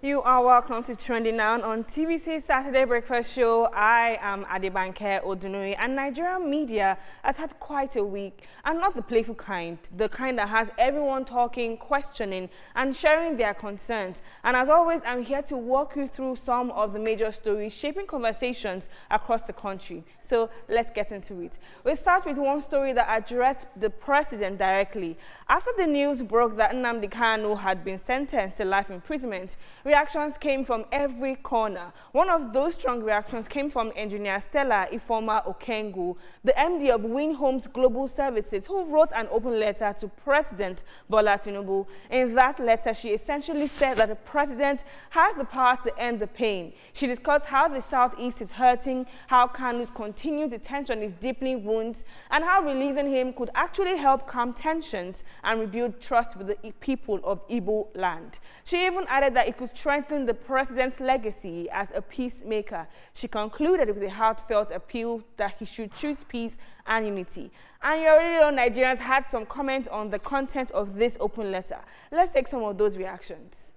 You are welcome to Trending Now on TVC Saturday Breakfast Show. I am Adebanke Odunui, and Nigerian media has had quite a week, and not the playful kind, the kind that has everyone talking, questioning, and sharing their concerns. And as always, I'm here to walk you through some of the major stories shaping conversations across the country. So let's get into it. We'll start with one story that addressed the president directly. After the news broke that Nnamdi Kanu had been sentenced to life imprisonment, reactions came from every corner. One of those strong reactions came from engineer Stella Ifoma Okengu, the MD of Win Homes Global Services, who wrote an open letter to President Bola Tinubu. In that letter, she essentially said that the president has the power to end the pain. She discussed how the Southeast is hurting, how Kanu's continued detention is deepening wounds, and how releasing him could actually help calm tensions and rebuild trust with the people of Igbo land. She even added that it could strengthen the president's legacy as a peacemaker. She concluded with a heartfelt appeal that he should choose peace and unity. And you already know Nigerians had some comments on the content of this open letter. Let's take some of those reactions.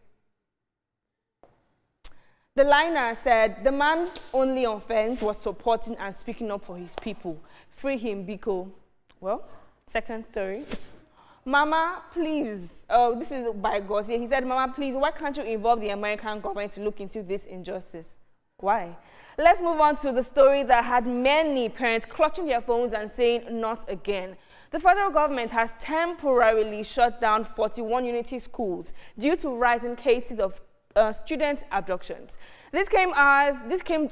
The liner said, the man's only offense was supporting and speaking up for his people. Free him, Biko. Well, second story. Mama, please. This is by Gosia. He said, Mama, please, why can't you involve the American government to look into this injustice? Why? Let's move on to the story that had many parents clutching their phones and saying, not again. The federal government has temporarily shut down 41 unity schools due to rising cases of student abductions. This came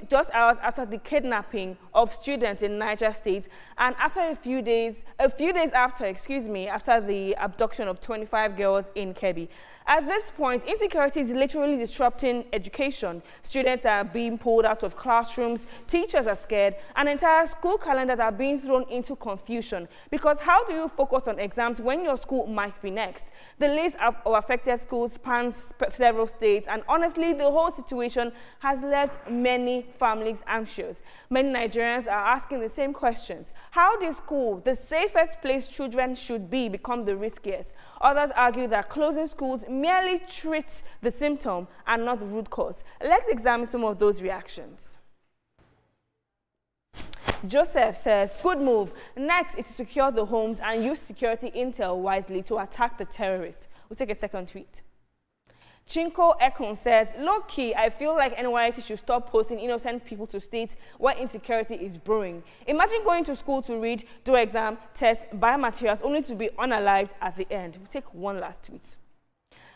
just hours after the kidnapping of students in Niger State, and after a few days after the abduction of 25 girls in Kebbi. At this point, insecurity is literally disrupting education. Students are being pulled out of classrooms, teachers are scared, and entire school calendars are being thrown into confusion. Because how do you focus on exams when your school might be next? The list of affected schools spans several states, and honestly, the whole situation has left many families anxious. Many Nigerians are asking the same questions. How did school, the safest place children should be, become the riskiest? Others argue that closing schools merely treats the symptom and not the root cause. Let's examine some of those reactions. Joseph says, good move. Next is to secure the homes and use security intel wisely to attack the terrorists. We'll take a second tweet. Chinko Ekon says, low-key, I feel like NYSC should stop posting innocent people to states where insecurity is brewing. Imagine going to school to read, do exam, test, buy materials, only to be unalived at the end. We'll take one last tweet.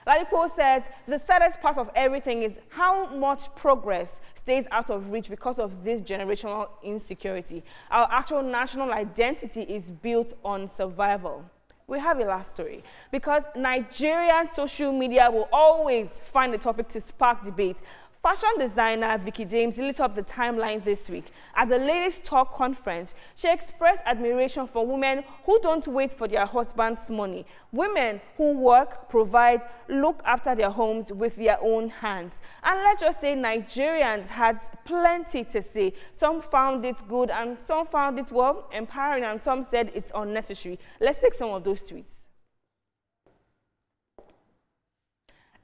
Lalipo says, the saddest part of everything is how much progress stays out of reach because of this generational insecurity. Our actual national identity is built on survival. We have a last story, because Nigerian social media will always find a topic to spark debate. Fashion designer Vicky James lit up the timeline this week. At the latest talk conference, she expressed admiration for women who don't wait for their husband's money. Women who work, provide, look after their homes with their own hands. And let's just say Nigerians had plenty to say. Some found it good and some found it, well, empowering, and some said it's unnecessary. Let's take some of those tweets.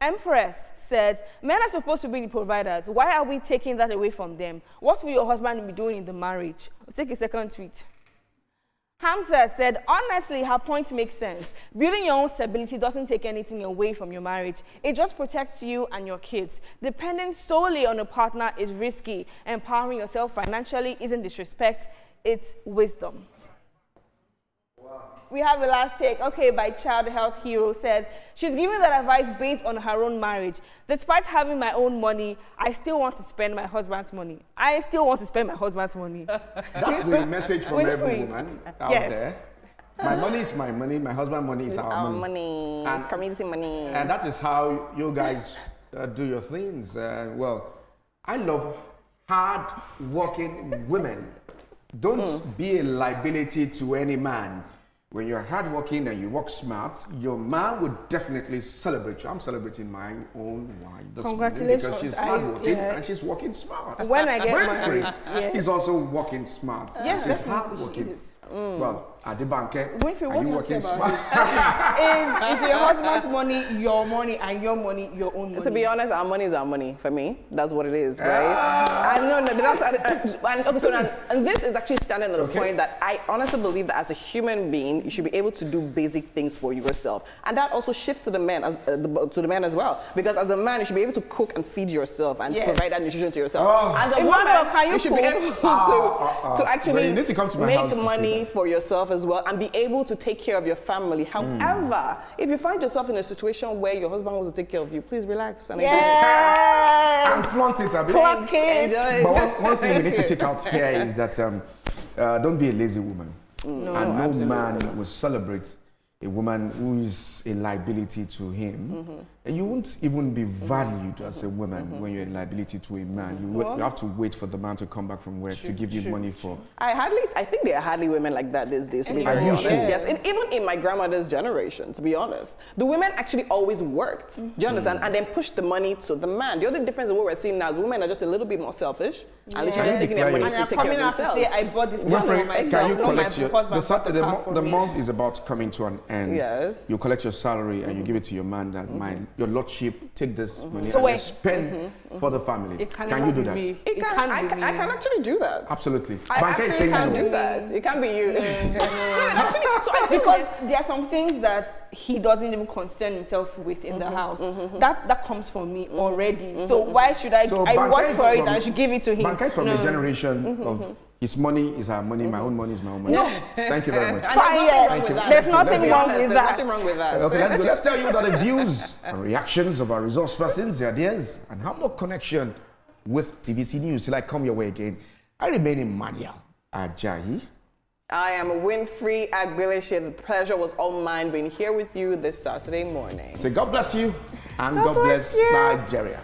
Empress said, men are supposed to be the providers. Why are we taking that away from them? What will your husband be doing in the marriage? Let's take a second tweet. Hamza said, honestly, her point makes sense. Building your own stability doesn't take anything away from your marriage. It just protects you and your kids. Depending solely on a partner is risky. Empowering yourself financially isn't disrespect, it's wisdom. We have a last take, okay, by Child Health Hero says, she's giving that advice based on her own marriage. Despite having my own money, I still want to spend my husband's money. I still want to spend my husband's money. That's the message from every woman out there. My money is my money, my husband's money is our money. It's community money. And that is how you guys do your things. Well, I love hard-working women. Don't be a liability to any man. When you're hardworking and you work smart, your man would definitely celebrate you. I'm celebrating my own wife this morning because she's hardworking and she's working smart. When I get married, he's also working smart. Yes, she's hardworking. Well, at the bank. Winfrey, are what you working smart? Is your husband's money your money and your money your own money? To be honest, our money is our money. For me, that's what it is, right? And this is actually standing on the point that I honestly believe that as a human being, you should be able to do basic things for yourself, and that also shifts to the men as well. Because as a man, you should be able to cook and feed yourself and provide that nutrition to yourself. As a woman, you should be able to actually you need to come to my make house money for yourself as well and be able to take care of your family. However, if you find yourself in a situation where your husband wants to take care of you, please relax and and flaunt it a bit. Enjoy it. But one thing we need to take out here is that don't be a lazy woman. No man will celebrate a woman who is a liability to him. And you won't even be valued as a woman when you're a liability to a man. You have to wait for the man to come back from work to give you money for. I think there are hardly women like that these days, to be very honest. Yes, and even in my grandmother's generation, to be honest, the women actually always worked. Do you understand? And then pushed the money to the man. The only difference in what we're seeing now is women are just a little bit more selfish and literally just taking their money to take care of themselves. Say, I bought this for myself. Can you collect the month is about coming to an end. Yes. You collect your salary and you give it to your man that your lordship, take this money and spend for the family. Can you do that? I can actually do that. Absolutely. I actually can do that. It can't be you. Because there are some things that he doesn't even concern himself with in the house. That comes from me already. So why should I work for it and I should give it to him? Banka is from a generation of his money is our money, my own money is my own money. Thank you very much. There's nothing wrong with that. There's nothing wrong with that. Okay, let's go. Let's tell you about the views and reactions of our resource persons, their ideas, and have no connection with TVC News. Till I come your way again, I remain Emmanuel Ajayi. I am Winfrey Agbileshe. The pleasure was all mine being here with you this Saturday morning. So God bless you and God bless Nigeria.